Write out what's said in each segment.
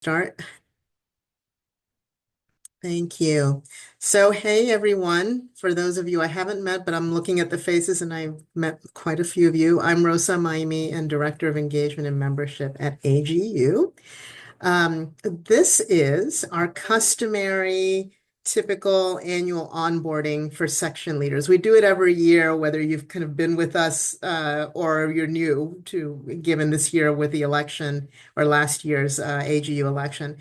Start. Thank you. So, hey everyone. For those of you I haven't met, but I'm looking at the faces and I've met quite a few of you. I'm Rosa Maimi and Director of Engagement and Membership at AGU. This is our customary, typical annual onboarding for section leaders. We do it every year, whether you've kind of been with us or you're new to given this year with the election or last year's AGU election.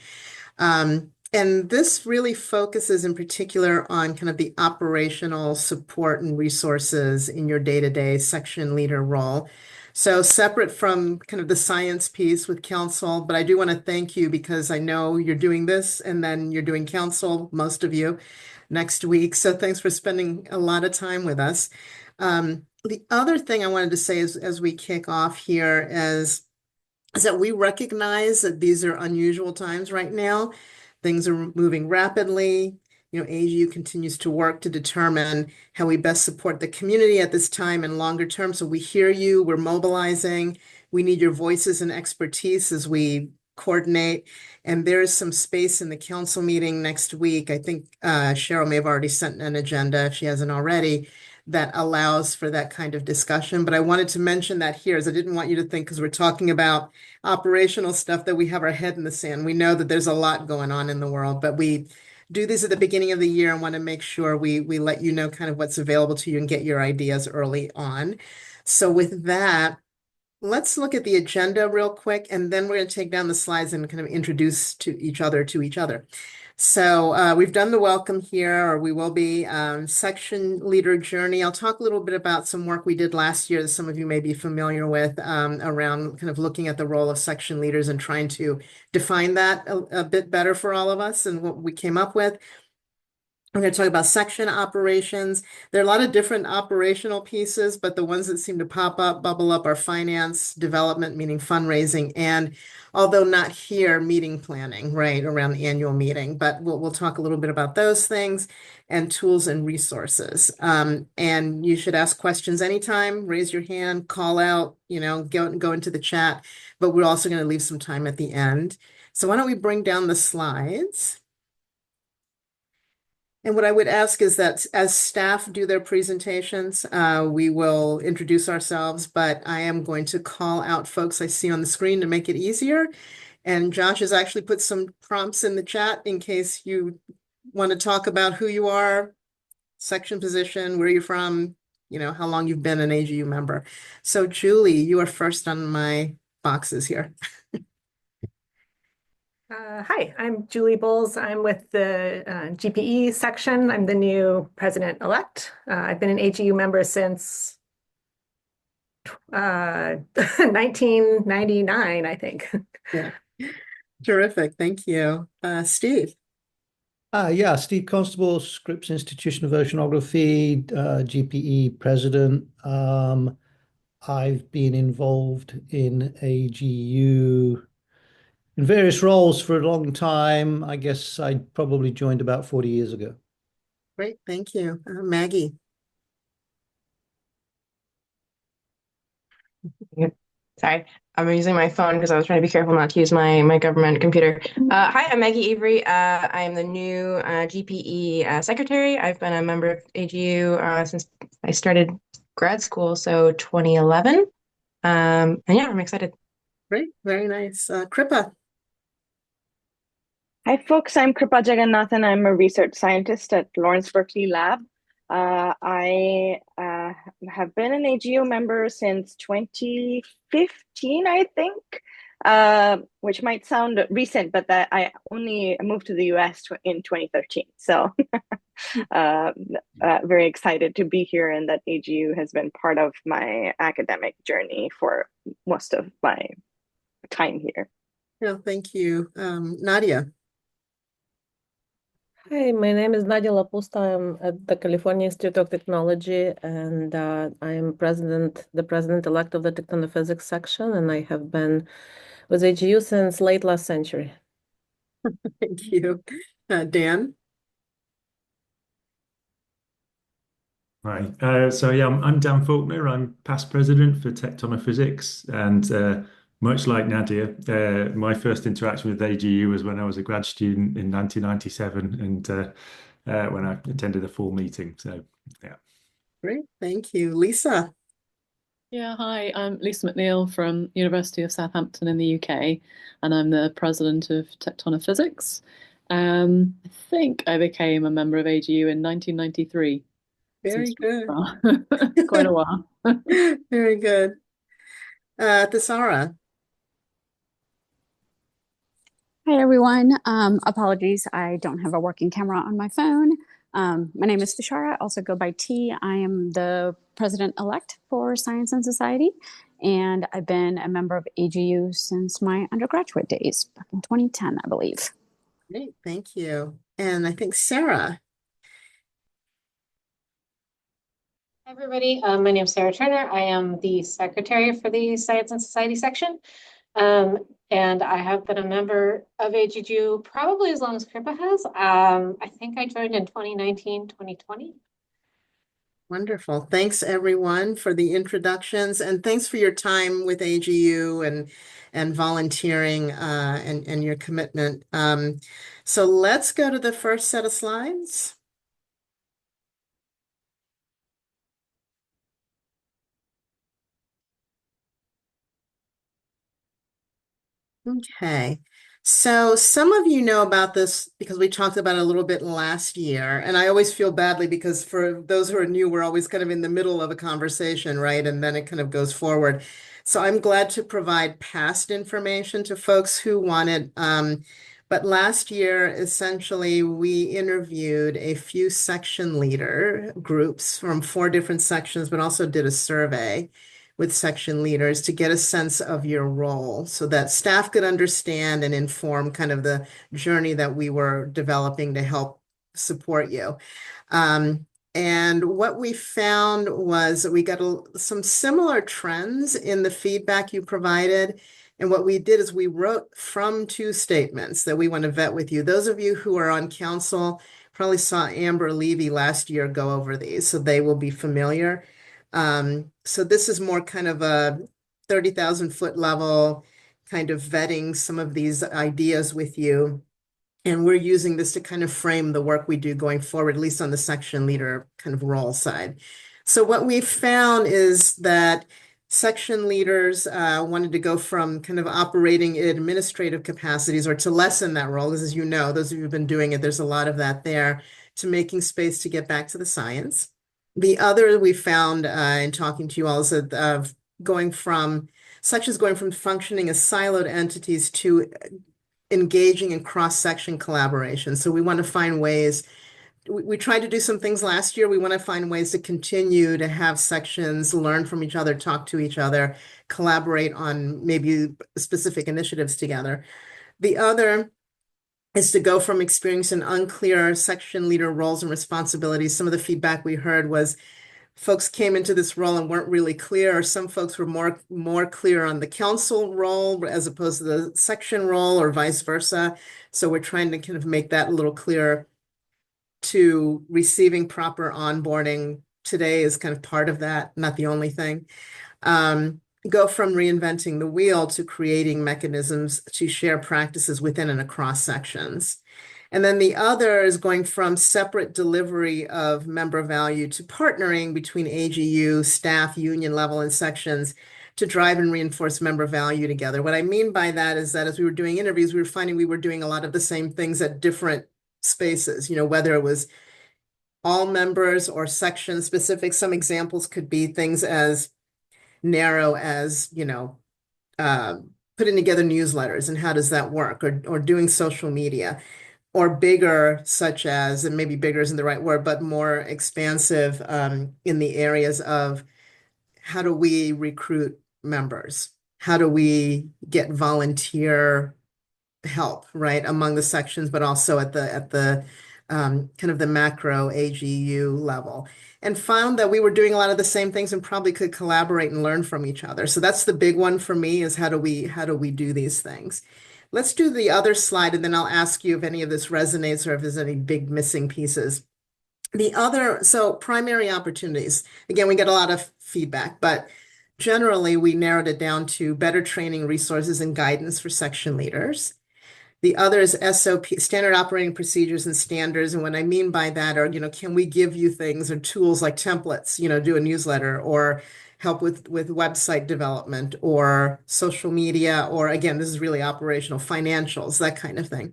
And this really focuses in particular on kind of the operational support and resources in your day-to-day section leader role. So separate from kind of the science piece with council, but I do want to thank you because I know you're doing this and then you're doing council, most of you, next week. So thanks for spending a lot of time with us. The other thing I wanted to say is as we kick off here is that we recognize that these are unusual times right now. Things are moving rapidly. AGU continues to work to determine how we best support the community at this time and longer term. So we hear you, we're mobilizing. We need your voices and expertise as we coordinate. And there is some space in the council meeting next week. I think Cheryl may have already sent an agenda if she hasn't already that allows for that kind of discussion. But I wanted to mention that here as I didn't want you to think because we're talking about operational stuff that we have our head in the sand. We know that there's a lot going on in the world, but we do these at the beginning of the year and want to make sure we let you know kind of what's available to you and get your ideas early on. So with that, let's look at the agenda real quick, and then we're going to take down the slides and kind of introduce to each other. So we've done the welcome here, or we will be section leader journey. I'll talk a little bit about some work we did last year that some of you may be familiar with around kind of looking at the role of section leaders and trying to define that a bit better for all of us and what we came up with. We're going to talk about section operations. There are a lot of different operational pieces, but the ones that seem to bubble up are finance, development, meaning fundraising, and although not here, meeting planning, right, around the annual meeting. But we'll talk a little bit about those things and tools and resources. And you should ask questions anytime, raise your hand, call out, go into the chat, but we're also going to leave some time at the end. So why don't we bring down the slides? And what I would ask is that as staff do their presentations, we will introduce ourselves, but I am going to call out folks I see on the screen to make it easier. And Josh has actually put some prompts in the chat in case you want to talk about who you are, section position, where you're from, how long you've been an AGU member. So Julie, you are first on my boxes here. Hi, I'm Julie Bowles. I'm with the GPE section. I'm the new president-elect. I've been an AGU member since 1999, I think. Yeah, terrific. Thank you. Steve. Yeah, Steve Constable, Scripps Institution of Oceanography, GPE president. I've been involved in AGU in various roles for a long time. I guess I probably joined about 40 years ago. Great, thank you. Maggie. Sorry, I'm using my phone because I was trying to be careful not to use my government computer. Hi, I'm Maggie Avery. I am the new GPE secretary. I've been a member of AGU since I started grad school, so 2011. And yeah, I'm excited. Great, very nice. Kripa. Hi, folks. I'm Kripa Jagannathan. I'm a research scientist at Lawrence Berkeley Lab. I have been an AGO member since 2015, I think, which might sound recent, but that I only moved to the US in 2013. So very excited to be here and that AGU has been part of my academic journey for most of my time here. Yeah, thank you. Nadia. Hi, my name is Nadia Lapusta. I'm at the California Institute of Technology, and I am the president-elect of the Tectonophysics section, and I have been with AGU since late last century. Thank you. Dan. Hi. So yeah, I'm Dan Faulkner. I'm past president for Tectonophysics and Much like Nadia, my first interaction with AGU was when I was a grad student in 1997 and when I attended a full meeting. So, yeah. Great, thank you. Lisa. Yeah, hi, I'm Lisa McNeil from University of Southampton in the UK, and I'm the president of Tectonophysics. I think I became a member of AGU in 1993. Very good. Quite a while. Very good. Thassara. Hi, everyone. Apologies, I don't have a working camera on my phone. My name is Tashara, I also go by T. I am the president-elect for Science and Society, and I've been a member of AGU since my undergraduate days, back in 2010, I believe. Great, thank you. And I think Sarah. Hi, everybody. My name is Sarah Turner. I am the secretary for the Science and Society section. And I have been a member of AGU probably as long as Kripa has. I think I joined in 2019, 2020. Wonderful. Thanks everyone for the introductions, and thanks for your time with AGU and volunteering and your commitment. So let's go to the first set of slides. Okay, so some of you know about this because we talked about it a little bit last year, and I always feel badly because for those who are new, we're always kind of in the middle of a conversation, right? And then it kind of goes forward. So I'm glad to provide past information to folks who want it. But last year, essentially, we interviewed a few section leader groups from 4 different sections, but also did a survey with section leaders to get a sense of your role so that staff could understand and inform kind of the journey that we were developing to help support you. And what we found was that we got some similar trends in the feedback you provided. And what we did is we wrote from 2 statements that we want to vet with you. Those of you who are on council probably saw Amber Levy last year go over these, so they will be familiar. So this is more kind of a 30,000 foot level kind of vetting some of these ideas with you. And we're using this to kind of frame the work we do going forward, at least on the section leader kind of role side. So what we found is that section leaders wanted to go from kind of operating in administrative capacities or to lessen that role, because as you know, those of you who've been doing it, there's a lot of that there, to making space to get back to the science. The other we found in talking to you all is that sections going from functioning as siloed entities to engaging in cross-section collaboration. So we want to find ways, we tried to do some things last year. We want to find ways to continue to have sections learn from each other, talk to each other, collaborate on maybe specific initiatives together. The other is to go from experiencing unclear section leader roles and responsibilities. Some of the feedback we heard was folks came into this role and weren't really clear, or some folks were more clear on the council role as opposed to the section role, or vice versa. So we're trying to kind of make that a little clearer. To receiving proper onboarding today is kind of part of that, not the only thing. Go from reinventing the wheel to creating mechanisms to share practices within and across sections. And then the other is going from separate delivery of member value to partnering between AGU, staff, union level, and sections to drive and reinforce member value together. What I mean by that is that as we were doing interviews, we were finding we were doing a lot of the same things at different spaces, whether it was all members or section specific. Some examples could be things as narrow as, putting together newsletters and how does that work, or doing social media, or bigger, such as, and maybe bigger isn't the right word, but more expansive in the areas of how do we recruit members? How do we get volunteer help, right, among the sections, but also at the kind of the macro AGU level, and found that we were doing a lot of the same things and probably could collaborate and learn from each other. So that's the big one for me, is how do we do these things? Let's do the other slide, and then I'll ask you if any of this resonates or if there's any big missing pieces. So primary opportunities. Again, we get a lot of feedback, but generally, we narrowed it down to better training resources and guidance for section leaders. The other is SOP, standard operating procedures and standards. And what I mean by that are, can we give you things or tools like templates, do a newsletter or help with website development or social media, or again, this is really operational, financials, that kind of thing.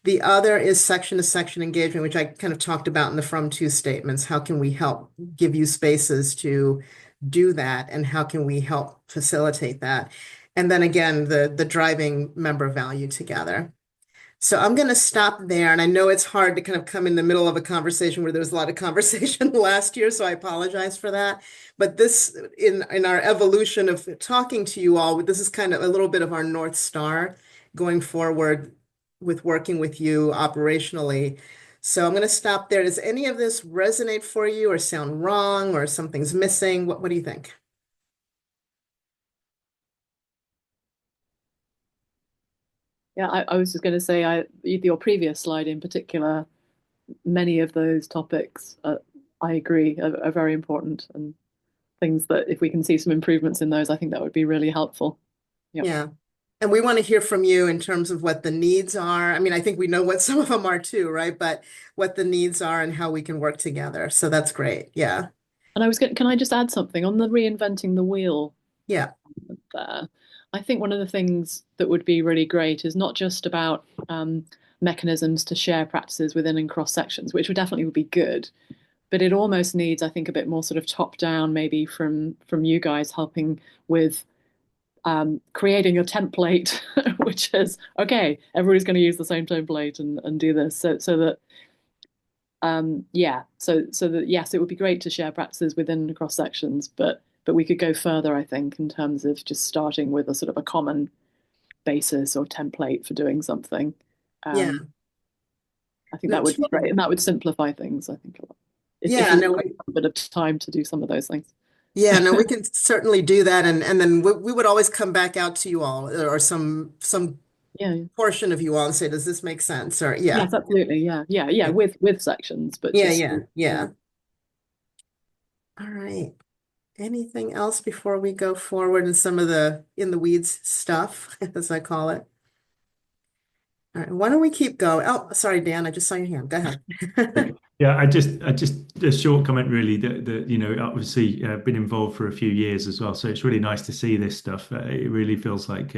The other is section to section engagement, which I kind of talked about in the from to statements. How can we help give you spaces to do that? And how can we help facilitate that? And then again, the driving member value together. So I'm going to stop there. And I know it's hard to kind of come in the middle of a conversation where there was a lot of conversation last year. So I apologize for that. But this, in our evolution of talking to you all, this is kind of a little bit of our North Star going forward with working with you operationally. So I'm going to stop there. Does any of this resonate for you or sound wrong or something's missing? What do you think? Yeah, I was just going to say, your previous slide in particular, many of those topics, I agree, are very important, and things that if we can see some improvements in those, I think that would be really helpful. Yep. Yeah. And we want to hear from you in terms of what the needs are. I mean, I think we know what some of them are too, right? But what the needs are and how we can work together. So that's great. Yeah. And can I just add something on the reinventing the wheel? Yeah. There. I think one of the things that would be really great is not just about mechanisms to share practices within and cross sections, which would definitely be good, but it almost needs, I think, a bit more sort of top down, maybe from you guys helping with creating a template, which is okay, everybody's going to use the same template and do this, so that so that yes, it would be great to share practices within and across sections, but we could go further, I think, in terms of just starting with a sort of a common basis or template for doing something. Yeah. I think that would be great, and that would simplify things, I think, a lot. If you have a bit of time to do some of those things. Yeah, no, we can certainly do that, and then we would always come back out to you all or some portion of you all and say, does this make sense? Or Yes, absolutely. Yeah. With sections, but yeah. All right. Anything else before we go forward in some of the in the weeds stuff, as I call it? All right, why don't we keep going? Oh, sorry, Dan, I just saw your hand. Go ahead. Yeah, I just a short comment really that obviously been involved for a few years as well, so it's really nice to see this stuff. It really feels like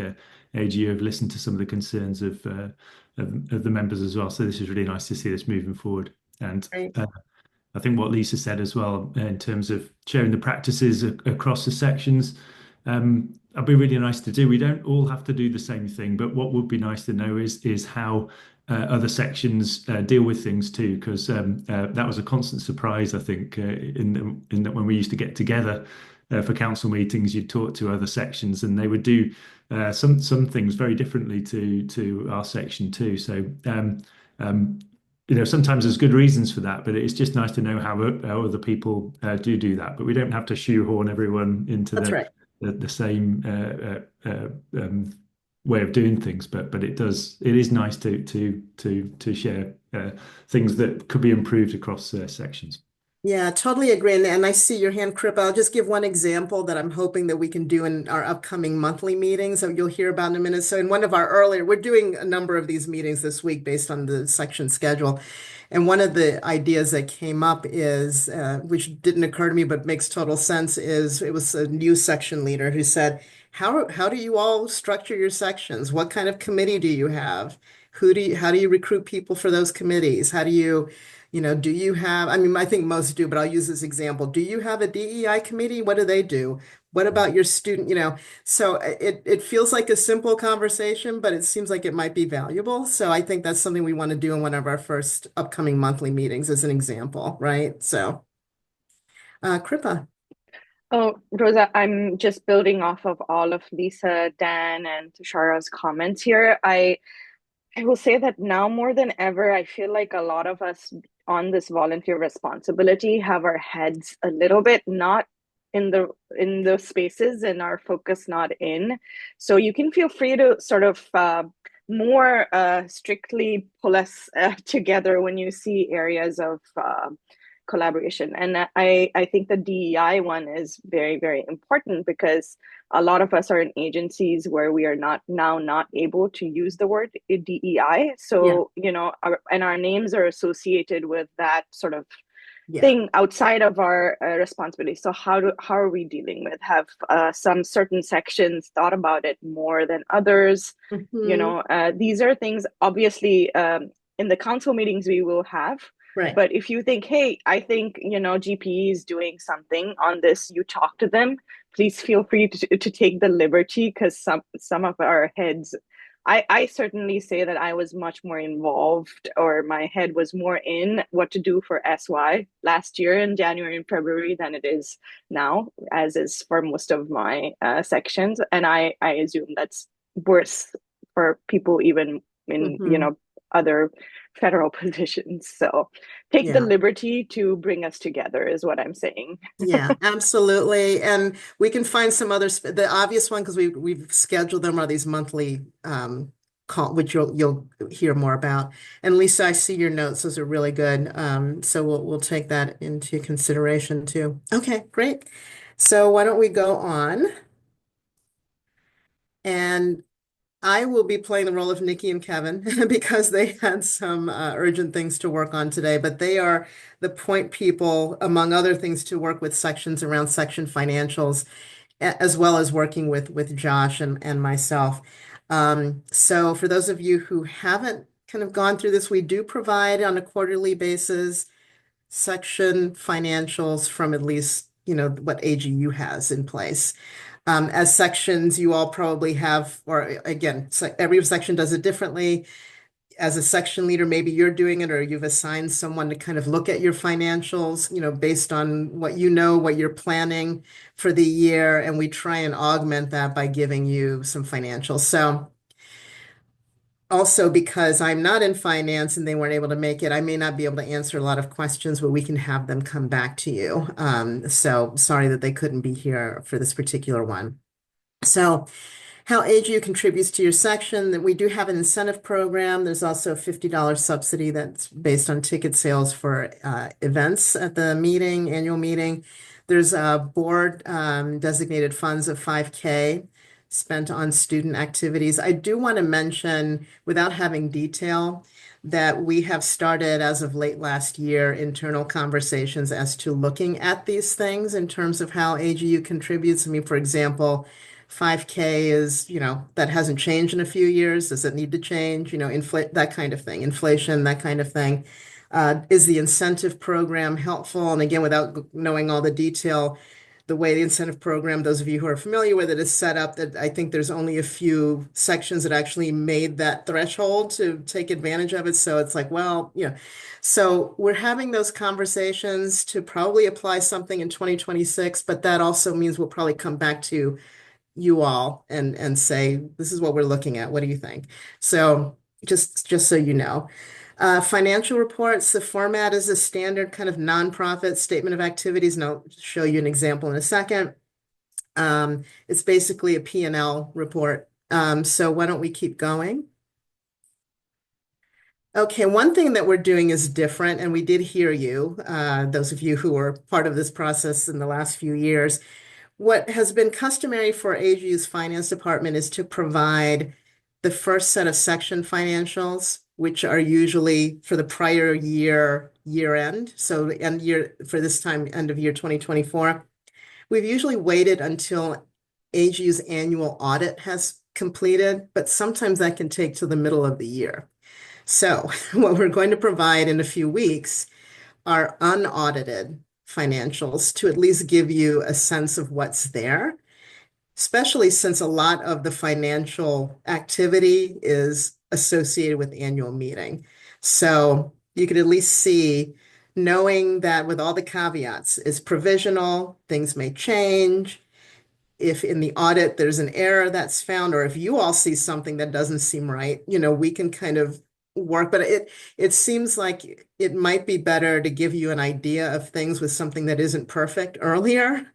AGU have listened to some of the concerns of the members as well. So this is really nice to see this moving forward. And I think what Lisa said as well in terms of sharing the practices across the sections, that'd be really nice to do. We don't all have to do the same thing, but what would be nice to know is how other sections deal with things too, because that was a constant surprise, I think, in that when we used to get together for council meetings, you'd talk to other sections and they would do some things very differently to our section too. So sometimes there's good reasons for that, but it's just nice to know how other people do that. But we don't have to shoehorn everyone into the same way of doing things. But it is nice to share things that could be improved across sections. Yeah, totally agree. And I see your hand, Kripa. I'll just give one example that I'm hoping that we can do in our upcoming monthly meetings that you'll hear about in a minute. So in one of our we're doing a number of these meetings this week based on the section schedule. And one of the ideas that came up is, which didn't occur to me, but makes total sense, is it was a new section leader who said, how do you all structure your sections? What kind of committee do you have? How do you recruit people for those committees? How do you do you have, I mean, I think most do, but I'll use this example. Do you have a DEI committee? What do they do? What about your student, So it feels like a simple conversation, but it seems like it might be valuable. So I think that's something we want to do in one of our first upcoming monthly meetings as an example, right? So, Kripa. Oh, Rosa, I'm just building off of all of Lisa, Dan, and Tushara's comments here. I will say that now more than ever, I feel like a lot of us on this volunteer responsibility have our heads a little bit not in the spaces and our focus not in. So you can feel free to sort of more strictly pull us together when you see areas of collaboration. And I think the DEI one is very, very important because a lot of us are in agencies where we are not able to use the word DEI. So, and our names are associated with that sort of thing outside of our responsibility. So how are we dealing with? Have some certain sections thought about it more than others? These are things obviously in the council meetings we will have. Right. But if you think, hey, I think GPE is doing something on this, you talk to them. Please feel free to take the liberty, because some of our heads, I certainly say that I was much more involved, or my head was more in what to do for SY last year in January and February than it is now, as is for most of my sections. And I assume that's worse for people even in, other federal positions. So take the liberty to bring us together is what I'm saying. Yeah, absolutely. And we can find some others. The obvious one, because we've scheduled them, are these monthly call, which you'll hear more about. And Lisa, I see your notes; those are really good. So we'll take that into consideration too. Okay, great. So why don't we go on? And I will be playing the role of Nikki and Kevin because they had some urgent things to work on today, but they are the point people, among other things, to work with sections around section financials, as well as working with Josh and myself. So for those of you who haven't kind of gone through this, we do provide on a quarterly basis section financials from at least, what AGU has in place. As sections, you all probably have, or again, every section does it differently. As a section leader, maybe you're doing it, or you've assigned someone to kind of look at your financials, based on what what you're planning for the year. And we try and augment that by giving you some financials. So also, because I'm not in finance and they weren't able to make it, I may not be able to answer a lot of questions, but we can have them come back to you. So sorry that they couldn't be here for this particular one. So how AGU contributes to your section, that we do have an incentive program. There's also a $50 subsidy that's based on ticket sales for events at the annual meeting. There's a board designated funds of $5K spent on student activities. I do want to mention, without having detail, that we have started as of late last year internal conversations as to looking at these things in terms of how AGU contributes. I mean, for example, 5K is, that hasn't changed in a few years. Does it need to change? That kind of thing, inflation, that kind of thing. Is the incentive program helpful? And again, without knowing all the detail, the way the incentive program, those of you who are familiar with it, is set up, that I think there's only a few sections that actually made that threshold to take advantage of it. So it's like, well, so we're having those conversations to probably apply something in 2026, but that also means we'll probably come back to you all and say, this is what we're looking at. What do you think? So just so you know. Financial reports, the format is a standard kind of nonprofit statement of activities, and I'll show you an example in a second. It's basically a P&L report. So why don't we keep going? Okay, one thing that we're doing is different, and we did hear you, those of you who were part of this process in the last few years. What has been customary for AGU's finance department is to provide the first set of section financials, which are usually for the prior year end. So end year for this time, end of year 2024. We've usually waited until AGU's annual audit has completed, but sometimes that can take to the middle of the year. So what we're going to provide in a few weeks are unaudited financials to at least give you a sense of what's there, especially since a lot of the financial activity is associated with the annual meeting. So you could at least see, knowing that with all the caveats, it's provisional, things may change. If in the audit there's an error that's found, or if you all see something that doesn't seem right, we can kind of work, but it seems like it might be better to give you an idea of things with something that isn't perfect earlier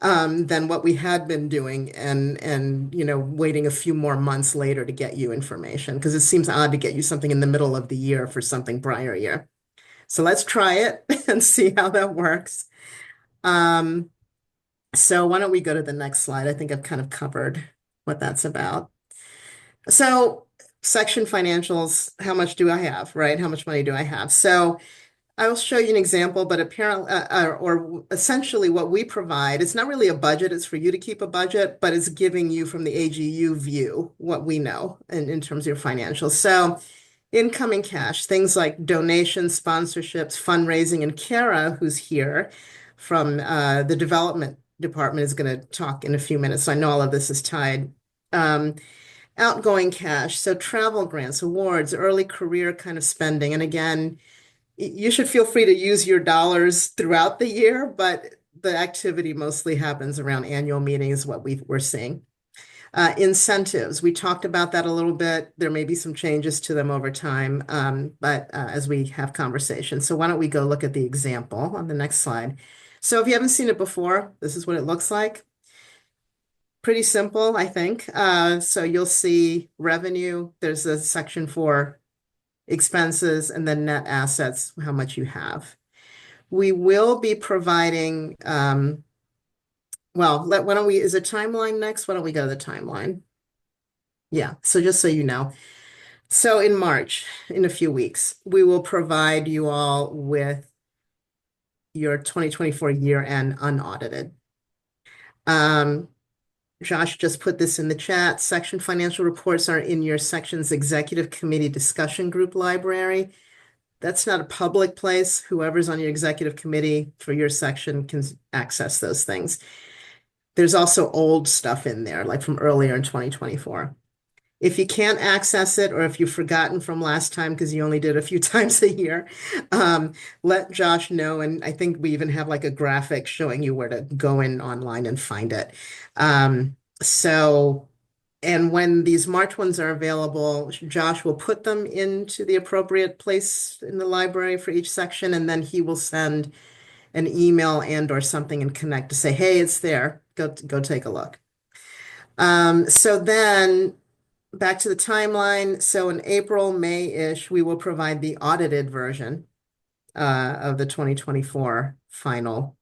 than what we had been doing, and waiting a few more months later to get you information, because it seems odd to get you something in the middle of the year for something prior year. So let's try it and see how that works. Um, so why don't we go to the next slide? I think I've kind of covered what that's about. So section financials, how much do I have, right? How much money do I have? So I will show you an example, but apparently, or essentially what we provide, it's not really a budget, it's for you to keep a budget, but it's giving you from the AGU view what we know in terms of your financials. So incoming cash, things like donations, sponsorships, fundraising, and Kara, who's here from the development department, is going to talk in a few minutes. So I know all of this is tied. Outgoing cash, so travel grants, awards, early career kind of spending. And again, you should feel free to use your dollars throughout the year, but the activity mostly happens around annual meetings, what we're seeing. Incentives, we talked about that a little bit. There may be some changes to them over time, but as we have conversations. So why don't we go look at the example on the next slide. So if you haven't seen it before, this is what it looks like. Pretty simple, I think. So you'll see revenue. There's a section for expenses and then net assets, how much you have. We will be providing, well, why don't we, is a timeline next? Why don't we go to the timeline? Yeah, so just so you know. So in March, in a few weeks, we will provide you all with your 2024 year-end unaudited. Josh just put this in the chat. Section financial reports are in your section's executive committee discussion group library. That's not a public place. Whoever's on your executive committee for your section can access those things. There's also old stuff in there, like from earlier in 2024. If you can't access it, or if you've forgotten from last time because you only did a few times a year, let Josh know. And I think we even have like a graphic showing you where to go in online and find it. And when these March ones are available, Josh will put them into the appropriate place in the library for each section, and then he will send an email and or something and connect to say, hey, it's there. Go take a look. So then back to the timeline. So in April, May-ish, we will provide the audited version of the 2024 final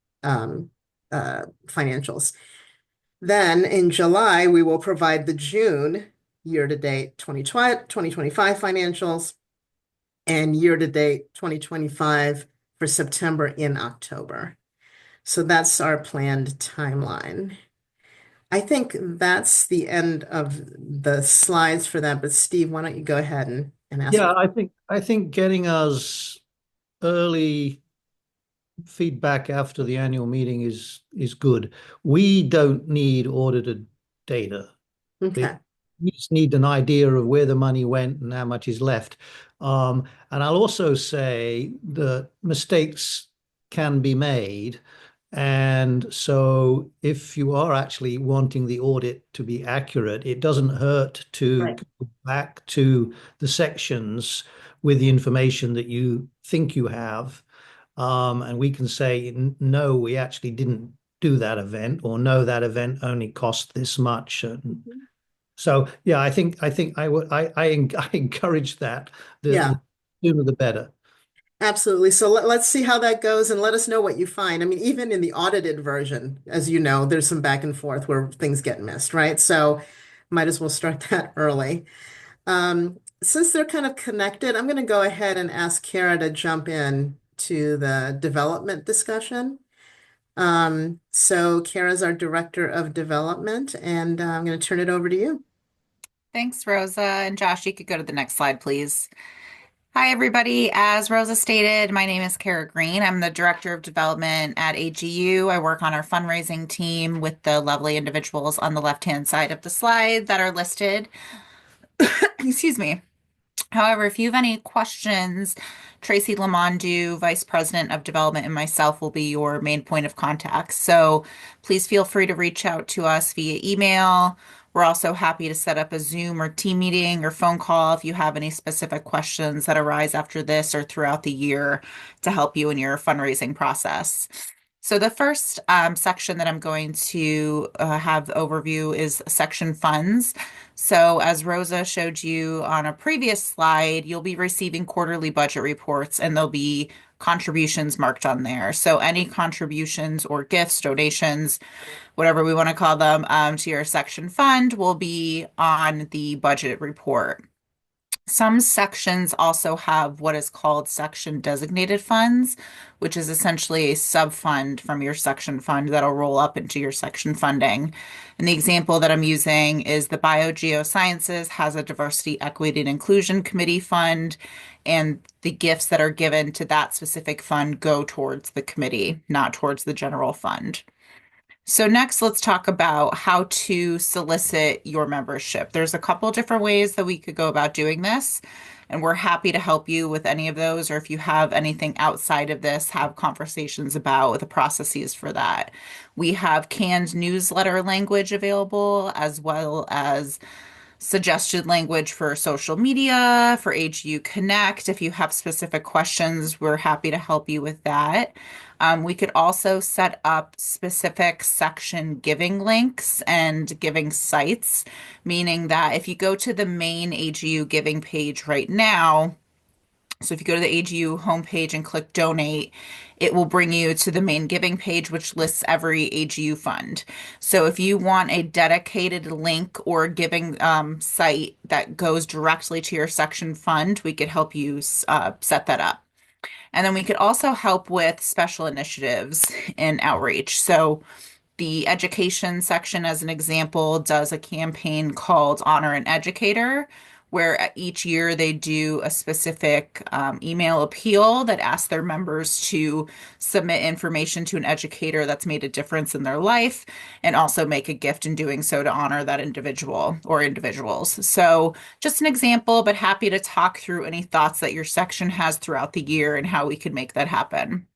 financials. Then in July, we will provide the June year-to-date 2025 financials and year-to-date 2025 for September in October. So that's our planned timeline. I think that's the end of the slides for that. But Steve, why don't you go ahead and ask? Yeah, I think getting us early feedback after the annual meeting is good. We don't need audited data. Okay. We just need an idea of where the money went and how much is left. And I'll also say that mistakes can be made. And so if you are actually wanting the audit to be accurate, it doesn't hurt to Right. go back to the sections with the information that you think you have. And we can say, no, we actually didn't do that event, or no, that event only cost this much. And so, yeah, I think I encourage that. Yeah. The sooner the better. Absolutely. So let's see how that goes and let us know what you find. I mean, even in the audited version, as you know, there's some back and forth where things get missed, right? So might as well start that early. Since they're kind of connected, I'm going to go ahead and ask Kara to jump in to the development discussion. So Kara's our Director of Development, and I'm going to turn it over to you. Thanks, Rosa. And Josh, you could go to the next slide, please. Hi, everybody. As Rosa stated, my name is Kara Green. I'm the Director of Development at AGU. I work on our fundraising team with the lovely individuals on the left-hand side of the slide that are listed. Excuse me. However, if you have any questions, Tracy Lamondu, Vice President of Development, and myself will be your main point of contact. So please feel free to reach out to us via email. We're also happy to set up a Zoom or team meeting or phone call if you have any specific questions that arise after this or throughout the year to help you in your fundraising process. So the first section that I'm going to have the overview is section funds. So as Rosa showed you on a previous slide, you'll be receiving quarterly budget reports and there'll be contributions marked on there. So any contributions or gifts, donations, whatever we want to call them, to your section fund will be on the budget report. Some sections also have what is called section designated funds, which is essentially a sub-fund from your section fund that'll roll up into your section funding. And the example that I'm using is the Biogeosciences has a Diversity, Equity, and Inclusion Committee fund, and the gifts that are given to that specific fund go towards the committee, not towards the general fund. So next, let's talk about how to solicit your membership. There's a couple different ways that we could go about doing this, and we're happy to help you with any of those, or if you have anything outside of this, have conversations about the processes for that. We have canned newsletter language available, as well as suggested language for social media, for AGU Connect. If you have specific questions, we're happy to help you with that. We could also set up specific section giving links and giving sites, meaning that if you go to the main AGU giving page right now, so if you go to the AGU homepage and click donate, it will bring you to the main giving page, which lists every AGU fund. So if you want a dedicated link or giving site that goes directly to your section fund, we could help you set that up. And then we could also help with special initiatives in outreach. So the education section, as an example, does a campaign called Honor an Educator, where each year they do a specific email appeal that asks their members to submit information to an educator that's made a difference in their life and also make a gift in doing so to honor that individual or individuals. So just an example, but happy to talk through any thoughts that your section has throughout the year and how we could make that happen.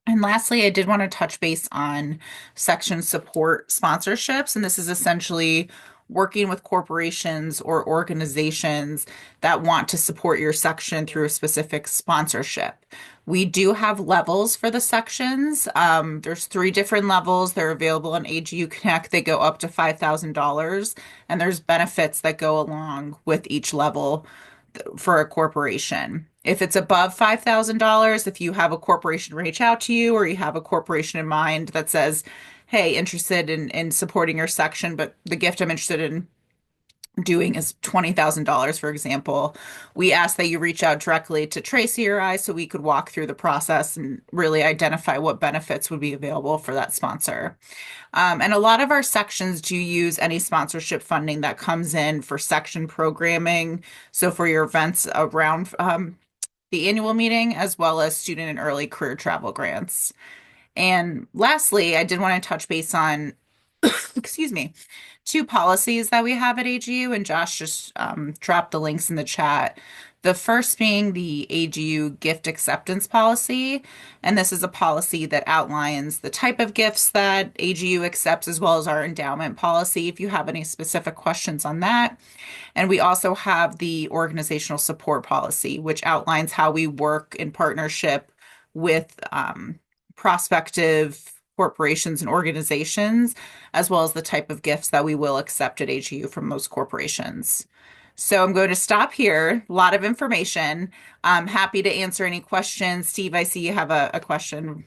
And lastly, I did want to touch base on section support sponsorships. And this is essentially working with corporations or organizations that want to support your section through a specific sponsorship. We do have levels for the sections. There's 3 different levels. They're available on AGU Connect. They go up to $5,000, and there's benefits that go along with each level for a corporation. If it's above $5,000, if you have a corporation reach out to you or you have a corporation in mind that says, hey, interested in supporting your section, but the gift I'm interested in doing is $20,000, for example, we ask that you reach out directly to Tracy or I so we could walk through the process and really identify what benefits would be available for that sponsor. And a lot of our sections do use any sponsorship funding that comes in for section programming. So for your events around the annual meeting, as well as student and early career travel grants. And lastly, I did want to touch base on, excuse me, 2 policies that we have at AGU, and Josh just dropped the links in the chat. The first being the AGU gift acceptance policy. And this is a policy that outlines the type of gifts that AGU accepts, as well as our endowment policy, if you have any specific questions on that. And we also have the organizational support policy, which outlines how we work in partnership with prospective corporations and organizations, as well as the type of gifts that we will accept at AGU from most corporations. So I'm going to stop here. A lot of information. I'm happy to answer any questions. Steve, I see you have a question.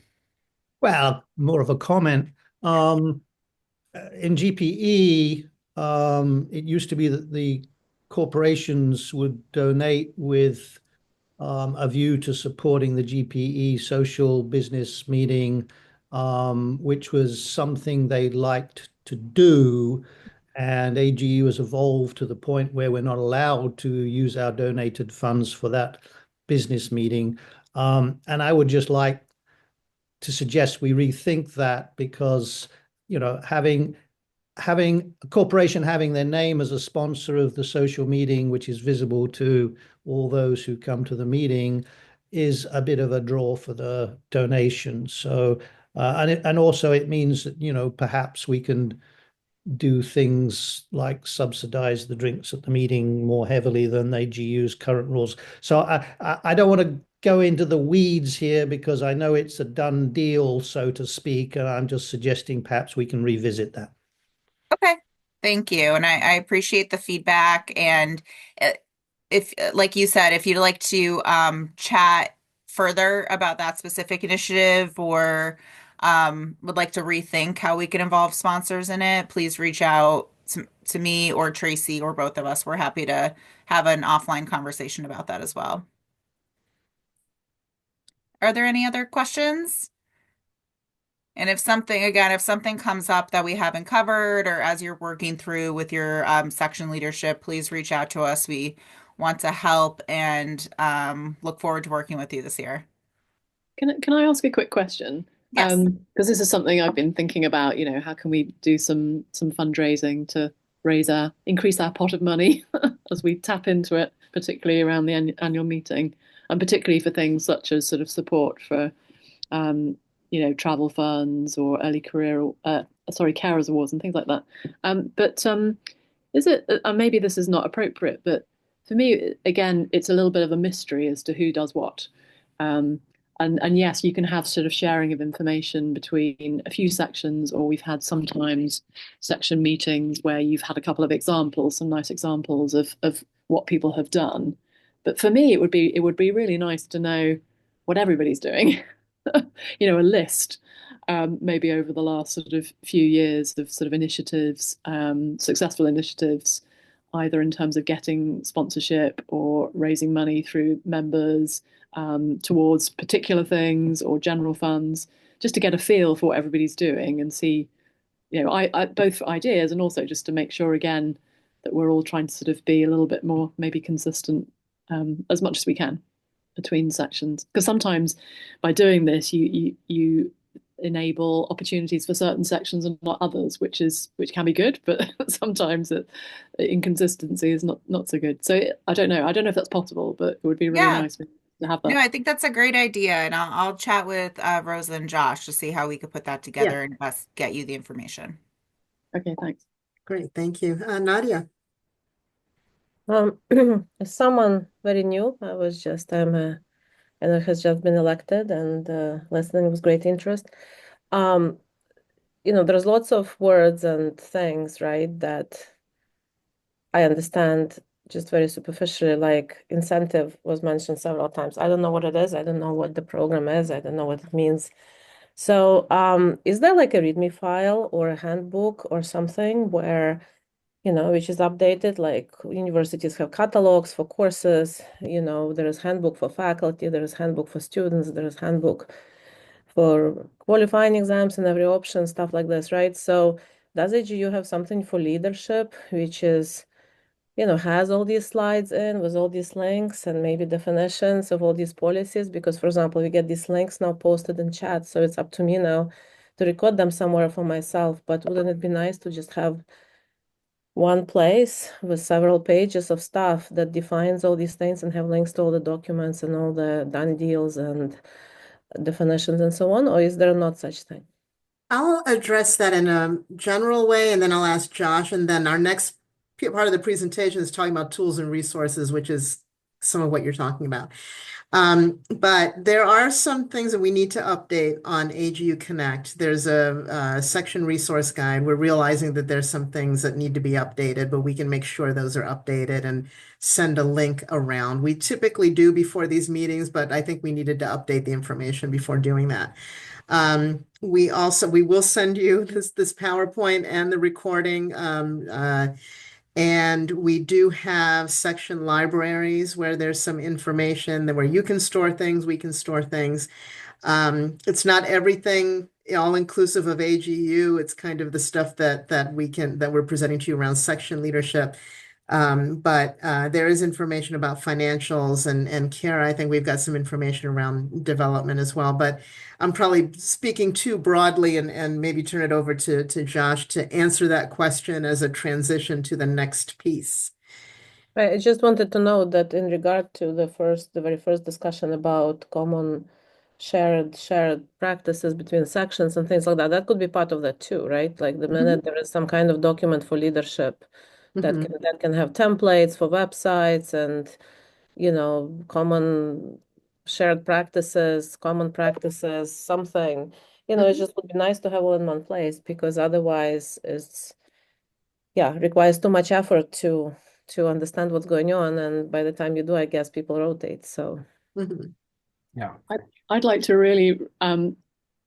Well, more of a comment. In GPE, it used to be that the corporations would donate with a view to supporting the GPE social business meeting, which was something they liked to do. And AGU has evolved to the point where we're not allowed to use our donated funds for that business meeting. And I would just like to suggest we rethink that because, having a corporation having their name as a sponsor of the social meeting, which is visible to all those who come to the meeting, is a bit of a draw for the donation. So, and also it means that, perhaps we can do things like subsidize the drinks at the meeting more heavily than AGU's current rules. So I don't want to go into the weeds here because I know it's a done deal, so to speak, and I'm just suggesting perhaps we can revisit that. Okay, thank you. And I appreciate the feedback. And uh, if, like you said, if you'd like to chat further about that specific initiative or would like to rethink how we can involve sponsors in it, please reach out to me or Tracy or both of us. We're happy to have an offline conversation about that as well. Are there any other questions? And if something comes up that we haven't covered, or as you're working through with your section leadership, please reach out to us. We want to help and look forward to working with you this year. Can I ask a quick question? Yes. Because this is something I've been thinking about, how can we do some fundraising to increase our pot of money as we tap into it, particularly around the annual meeting, and particularly for things such as sort of support for travel funds or early career, carers awards and things like that. But is it, maybe this is not appropriate, but for me, again, it's a little bit of a mystery as to who does what. Um, and yes, you can have sort of sharing of information between a few sections, or we've had sometimes section meetings where you've had a couple of examples, some nice examples of what people have done. But for me, it would be really nice to know what everybody's doing. A list, maybe over the last sort of few years of sort of initiatives, successful initiatives, either in terms of getting sponsorship or raising money through members towards particular things or general funds, just to get a feel for what everybody's doing and see, I both ideas and also just to make sure again that we're all trying to sort of be a little bit more maybe consistent as much as we can between sections, because sometimes by doing this you enable opportunities for certain sections and not others, which can be good, but sometimes inconsistency is not so good. So I don't know if that's possible, but it would be really Yeah. nice to have that. No, I think that's a great idea, and I'll chat with Rosa and Josh to see how we could put that together and best get you the information. Okay, thanks. Great, thank you. Nadia. As someone very new, and I has just been elected and listening with great interest. There's lots of words and things, right, that I understand just very superficially, like incentive was mentioned several times. I don't know what it is. I don't know what the program is. I don't know what it means. So, is there like a README file or a handbook or something where, which is updated, like universities have catalogs for courses, there is handbook for faculty, there is handbook for students, there is handbook for qualifying exams and every option, stuff like this, right? So does AGU have something for leadership, which is, has all these slides in with all these links and maybe definitions of all these policies? Because, for example, we get these links now posted in chat, so it's up to me now to record them somewhere for myself. But wouldn't it be nice to just have one place with several pages of stuff that defines all these things and have links to all the documents and all the done deals and definitions and so on? Or is there not such thing? I'll address that in a general way, and then I'll ask Josh. And then our next part of the presentation is talking about tools and resources, which is some of what you're talking about. But there are some things that we need to update on AGU Connect. There's a section resource guide. We're realizing that there's some things that need to be updated, but we can make sure those are updated and send a link around. We typically do before these meetings, but I think we needed to update the information before doing that. We will send you this PowerPoint and the recording. And we do have section libraries where there's some information that where you can store things, we can store things. It's not everything all inclusive of AGU. It's kind of the stuff that we're presenting to you around section leadership. But there is information about financials and Kara, I think we've got some information around development as well. But I'm probably speaking too broadly and maybe turn it over to Josh to answer that question as a transition to the next piece. I just wanted to know that in regard to the very first discussion about common shared practices between sections and things like that, that could be part of that too, right? Like the minute there is some kind of document for leadership that can have templates for websites and common shared practices, common practices, something, it Mhm. just would be nice to have all in one place because otherwise requires too much effort to understand what's going on. And by the time you do, I guess people rotate. So Mhm. Yeah. I'd like to really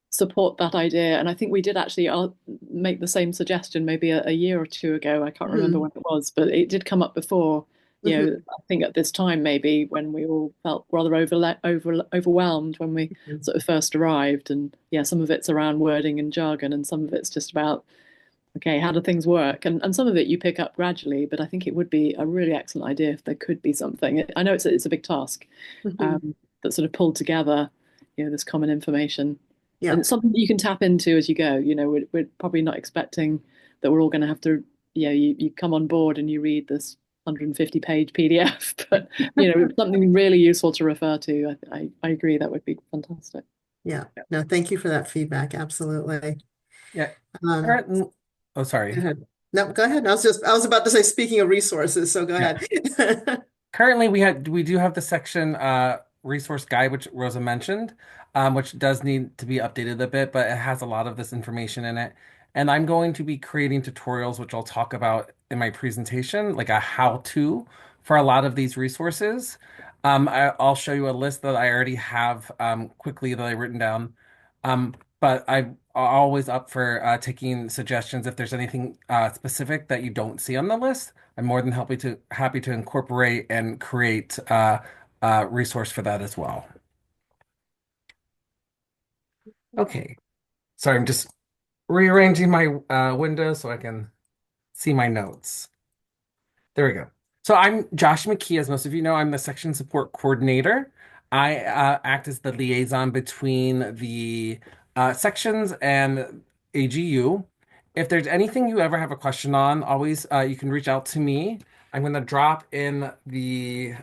support that idea. And I think we did actually make the same suggestion maybe a year or two ago. I can't remember Mhm. when it was, but it did come up before. Mhm. I think at this time maybe when we all felt rather overwhelmed when we Mhm. sort of first arrived. And yeah, some of it's around wording and jargon, and some of it's just about, okay, how do things work? And some of it you pick up gradually, but I think it would be a really excellent idea if there could be something. I know it's a big task, Mhm. that sort of pulled together, this common information. And Yeah. it's something that you can tap into as you go. We're probably not expecting that we're all going to have to, you come on board and you read this 150-page PDF, but something really useful to refer to. I agree that would be fantastic. Yeah. No, thank you for that feedback. Absolutely. Yeah. Um, Oh, Go sorry. ahead. No, go ahead. I was about to say, speaking of resources, so go Yeah. ahead. Currently, we do have the section resource guide, which Rosa mentioned, which does need to be updated a bit, but it has a lot of this information in it. And I'm going to be creating tutorials, which I'll talk about in my presentation, like a how-to for a lot of these resources. I'll show you a list that I already have quickly that I've written down. But I'm always up for taking suggestions if there's anything specific that you don't see on the list. I'm more than happy to incorporate and create a resource for that as well. Okay, sorry, I'm just rearranging my window so I can see my notes. There we go. So I'm Josh McKee. As most of you know, I'm the section support coordinator. I act as the liaison between the sections and AGU. If there's anything you ever have a question on, always you can reach out to me. I'm going to drop in the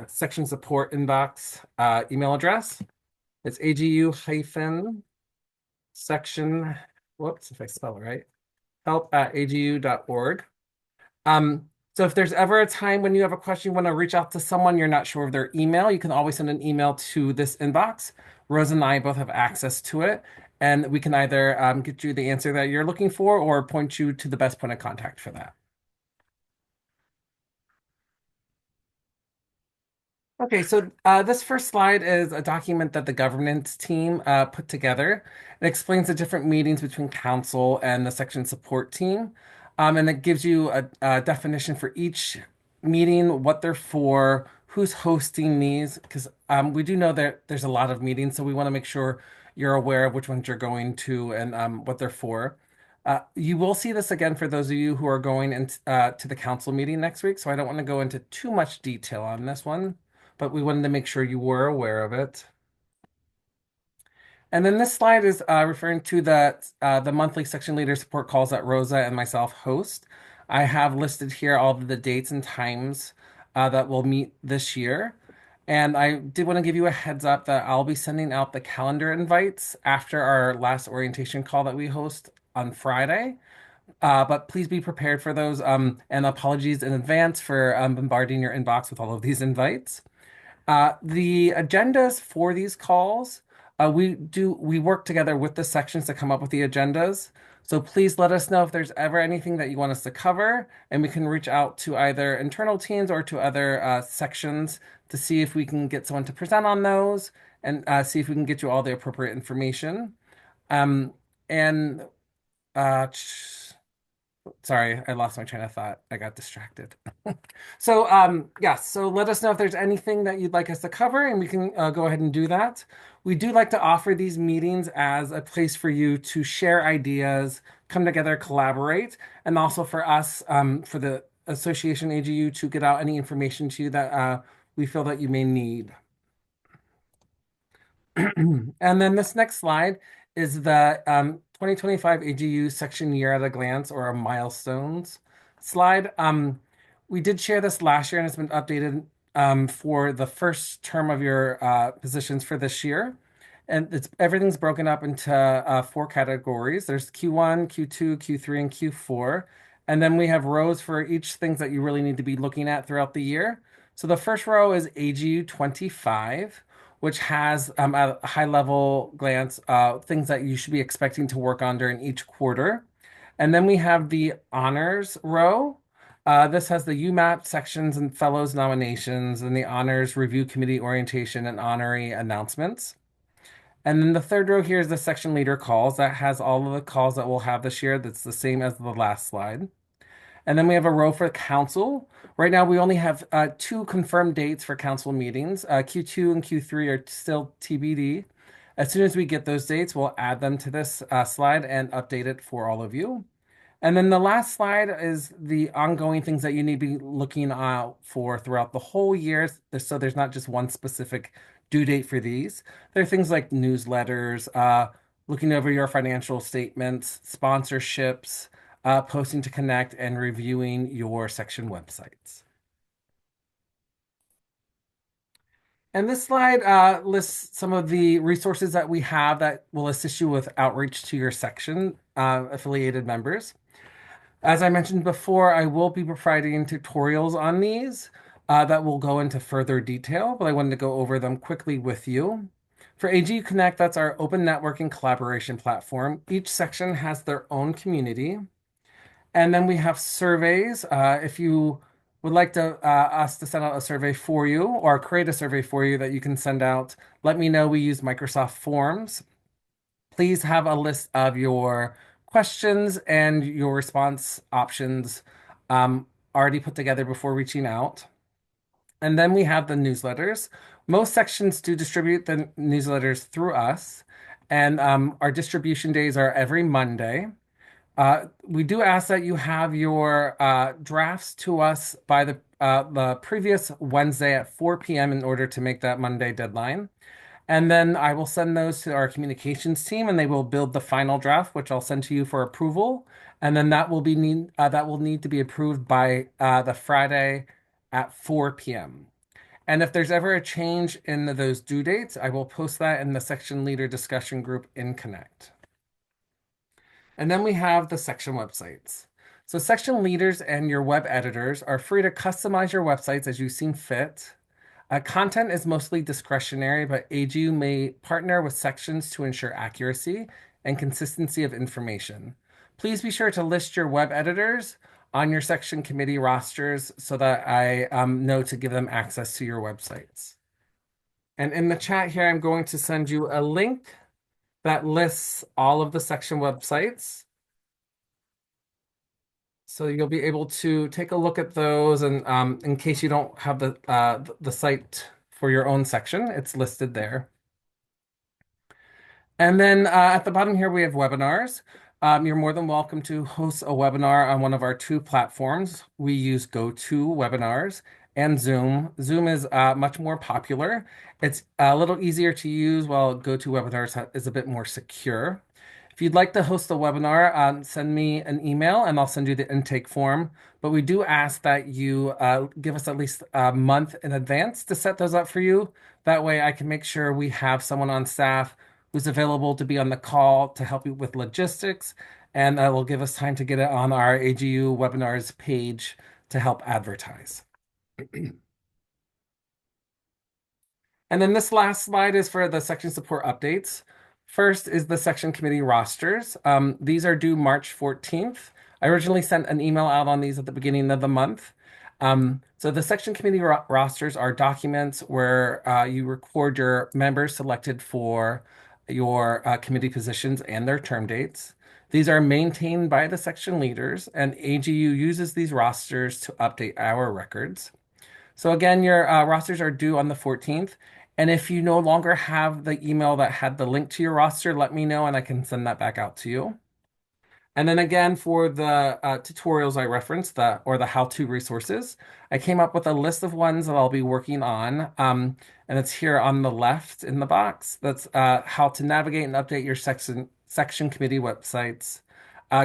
section support inbox email address. It's AGU hyphen section, whoops, if I spell it right, help at agu.org. So if there's ever a time when you have a question, you want to reach out to someone, you're not sure of their email, you can always send an email to this inbox. Rose and I both have access to it, and we can either get you the answer that you're looking for or point you to the best point of contact for that. Okay, so this first slide is a document that the governance team put together. It explains the different meetings between council and the section support team. And it gives you a definition for each meeting, what they're for, who's hosting these, because we do know that there's a lot of meetings, so we want to make sure you're aware of which ones you're going to and what they're for. You will see this again for those of you who are going to the council meeting next week, so I don't want to go into too much detail on this one, but we wanted to make sure you were aware of it. And then this slide is referring to the monthly section leader support calls that Rosa and myself host. I have listed here all of the dates and times that we'll meet this year. And I did want to give you a heads up that I'll be sending out the calendar invites after our last orientation call that we host on Friday. But please be prepared for those. And apologies in advance for bombarding your inbox with all of these invites. The agendas for these calls, we work together with the sections to come up with the agendas. So please let us know if there's ever anything that you want us to cover, and we can reach out to either internal teams or to other sections to see if we can get someone to present on those and see if we can get you all the appropriate information. And sorry, I lost my train of thought. I got distracted. So, yes, so let us know if there's anything that you'd like us to cover, and we can go ahead and do that. We do like to offer these meetings as a place for you to share ideas, come together, collaborate, and also for us, for the Association AGU to get out any information to you that we feel that you may need. And then this next slide is the 2025 AGU section year at a glance or a milestones slide. We did share this last year and it's been updated for the first term of your positions for this year. And everything's broken up into 4 categories. There's Q1, Q2, Q3, and Q4. And then we have rows for each things that you really need to be looking at throughout the year. So the first row is AGU 25. which has at a high level glance things that you should be expecting to work on during each quarter. And then we have the honors row. This has the UMAP sections and fellows nominations and the honors review committee orientation and honoree announcements. And then the third row here is the section leader calls. That has all of the calls that we'll have this year. That's the same as the last slide. And then we have a row for council. Right now, we only have 2 confirmed dates for council meetings. Q2 and Q3 are still TBD. As soon as we get those dates, we'll add them to this slide and update it for all of you. And then the last slide is the ongoing things that you need to be looking out for throughout the whole year. So there's not just one specific due date for these. There are things like newsletters, looking over your financial statements, sponsorships, posting to connect, and reviewing your section websites. And this slide lists some of the resources that we have that will assist you with outreach to your section affiliated members. As I mentioned before, I will be providing tutorials on these that will go into further detail, but I wanted to go over them quickly with you. For AGU Connect, that's our open networking collaboration platform. Each section has their own community. And then we have surveys. If you would like to us to send out a survey for you or create a survey for you that you can send out, let me know. We use Microsoft Forms. Please have a list of your questions and your response options already put together before reaching out. And then we have the newsletters. Most sections do distribute the newsletters through us, and our distribution days are every Monday. We do ask that you have your drafts to us by the previous Wednesday at 4 p.m. in order to make that Monday deadline. And then I will send those to our communications team, and they will build the final draft, which I'll send to you for approval. And then that will need to be approved by the Friday at 4 p.m. And if there's ever a change in those due dates, I will post that in the section leader discussion group in Connect. And then we have the section websites. So section leaders and your web editors are free to customize your websites as you see fit. Content is mostly discretionary, but AGU may partner with sections to ensure accuracy and consistency of information. Please be sure to list your web editors on your section committee rosters so that I know to give them access to your websites. And in the chat here, I'm going to send you a link that lists all of the section websites. So you'll be able to take a look at those, and in case you don't have the site for your own section, it's listed there. And then at the bottom here, we have webinars. You're more than welcome to host a webinar on one of our 2 platforms. We use GoToWebinars and Zoom. Zoom is much more popular. It's a little easier to use, while GoToWebinars is a bit more secure. If you'd like to host a webinar, send me an email and I'll send you the intake form. But we do ask that you give us at least a month in advance to set those up for you. That way I can make sure we have someone on staff who's available to be on the call to help you with logistics. And that will give us time to get it on our AGU webinars page to help advertise. And then this last slide is for the section support updates. First is the section committee rosters. These are due March 14th. I originally sent an email out on these at the beginning of the month. So the section committee rosters are documents where you record your members selected for your committee positions and their term dates. These are maintained by the section leaders, and AGU uses these rosters to update our records. So again, your rosters are due on the 14th. And if you no longer have the email that had the link to your roster, let me know and I can send that back out to you. And then again, for the tutorials I referenced, or the how-to resources, I came up with a list of ones that I'll be working on. And it's here on the left in the box. That's how to navigate and update your section committee websites,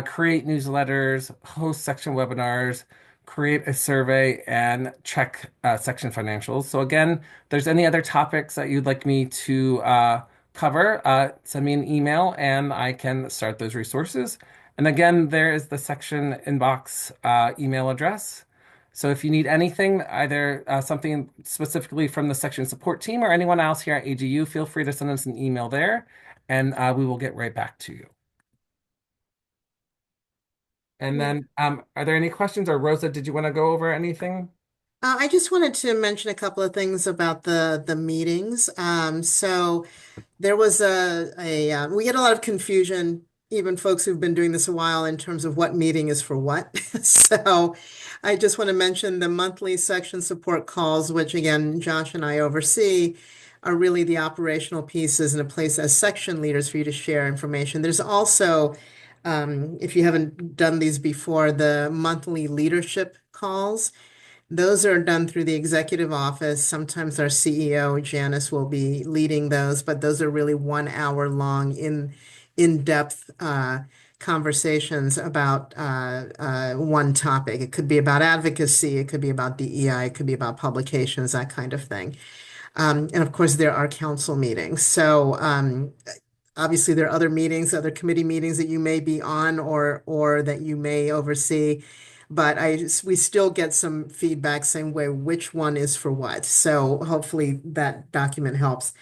create newsletters, host section webinars, create a survey, and check section financials. So again, if there's any other topics that you'd like me to cover, send me an email and I can start those resources. And again, there is the section inbox email address. So if you need anything, either something specifically from the section support team or anyone else here at AGU, feel free to send us an email there, and we will get right back to you. And then, are there any questions? Or Rosa, did you want to go over anything? I just wanted to mention a couple of things about the meetings. So there was we get a lot of confusion, even folks who've been doing this a while, in terms of what meeting is for what. So I just want to mention the monthly section support calls, which again, Josh and I oversee, are really the operational pieces and a place as section leaders for you to share information. There's also, if you haven't done these before, the monthly leadership calls. Those are done through the executive office. Sometimes our CEO, Janice, will be leading those, but those are really 1 hour long in-depth conversations about one topic. It could be about advocacy, it could be about DEI, it could be about publications, that kind of thing. And of course, there are council meetings. So obviously, there are other meetings, other committee meetings that you may be on or that you may oversee. But we still get some feedback saying which one is for what. So hopefully that document helps.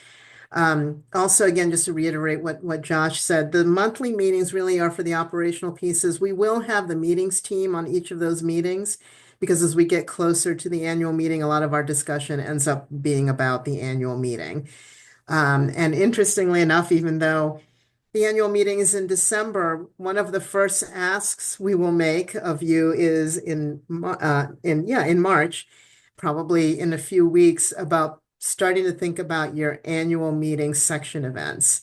Also, again, just to reiterate what Josh said, the monthly meetings really are for the operational pieces. We will have the meetings team on each of those meetings because as we get closer to the annual meeting, a lot of our discussion ends up being about the annual meeting. And interestingly enough, even though the annual meeting is in December, one of the first asks we will make of you is in March, probably in a few weeks, about starting to think about your annual meeting section events.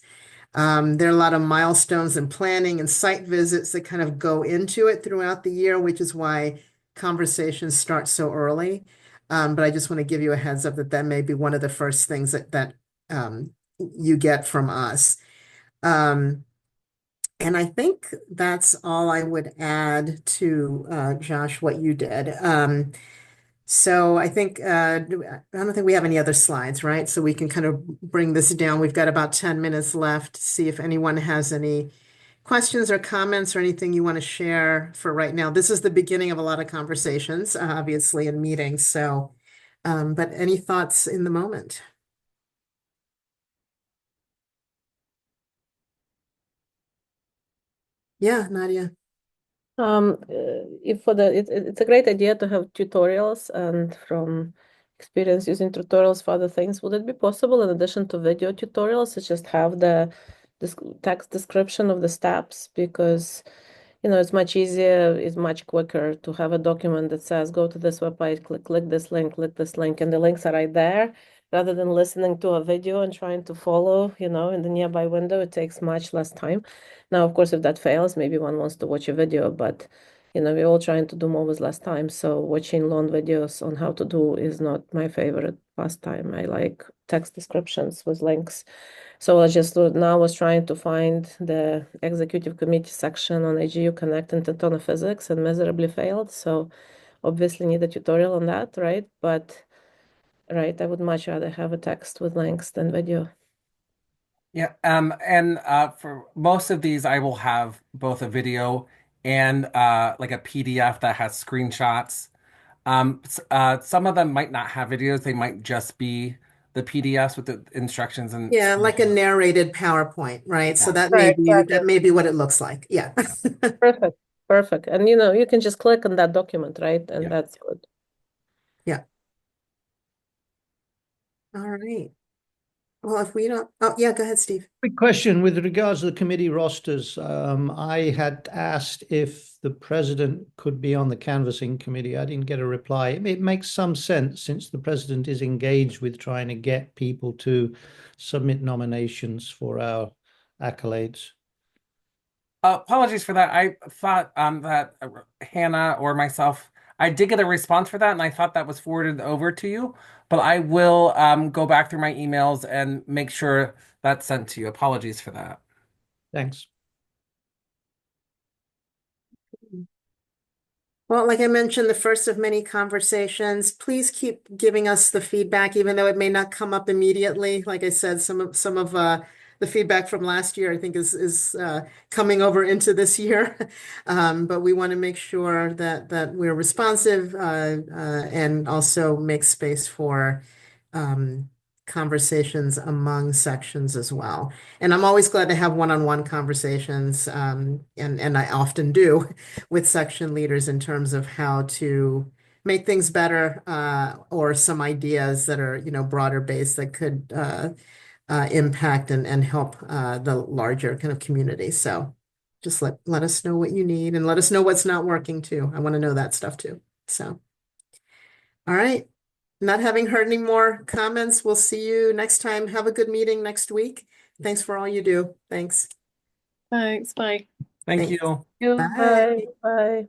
There are a lot of milestones and planning and site visits that kind of go into it throughout the year, which is why conversations start so early. But I just want to give you a heads up that that may be one of the first things that you get from us. And I think that's all I would add to Josh, what you did. So I think I don't think we have any other slides, right? So we can kind of bring this down. We've got about 10 minutes left to see if anyone has any questions or comments or anything you want to share for right now. This is the beginning of a lot of conversations, obviously, and meetings. So, but any thoughts in the moment? Yeah, Nadia. If for it's a great idea to have tutorials, and from experience using tutorials for other things, would it be possible in addition to video tutorials to just have the this text description of the steps? Because it's much easier, it's much quicker to have a document that says go to this webpage, click this link, and the links are right there, rather than listening to a video and trying to follow, in the nearby window. It takes much less time. Now, of course, if that fails, maybe one wants to watch a video, but we're all trying to do more with less time. So watching long videos on how to do is not my favorite pastime. I like text descriptions with links. So I just now was trying to find the executive committee section on AGU Connect and Tectonic Physics and miserably failed. So obviously need a tutorial on that, right? But right, I would much rather have a text with links than video. Yeah, and for most of these, I will have both a video and like a PDF that has screenshots. Some of them might not have videos; they might just be the PDFs with the instructions and Yeah, like a screenshots. narrated PowerPoint, right? So Yeah. that may Right, be exactly. that may be what it looks like. Yeah. Perfect. Perfect. And you can just click on that document, right? And Yeah. that's good. Yeah. All right. Well, if we don't, oh yeah, go ahead, Steve. Quick question with regards to the committee rosters. I had asked if the president could be on the canvassing committee. I didn't get a reply. It makes some sense since the president is engaged with trying to get people to submit nominations for our accolades. Apologies for that. I thought that Hannah or myself, I did get a response for that, and I thought that was forwarded over to you. But I will go back through my emails and make sure that's sent to you. Apologies for that. Thanks. Well, like I mentioned, the first of many conversations, please keep giving us the feedback, even though it may not come up immediately. Like I said, some of the the feedback from last year, I think is coming over into this year. But we want to make sure that we're responsive and also make space for conversations among sections as well. And I'm always glad to have one-on-one conversations, and I often do with section leaders in terms of how to make things better, or some ideas that are, broader based that could impact and help the larger kind of community. So just let us know what you need and let us know what's not working too. I want to know that stuff too. So, all right. Not having heard any more comments, we'll see you next time. Have a good meeting next week. Thanks for all you do. Thanks. Thanks. Bye. Thank Thanks. you. Bye. Bye. Bye.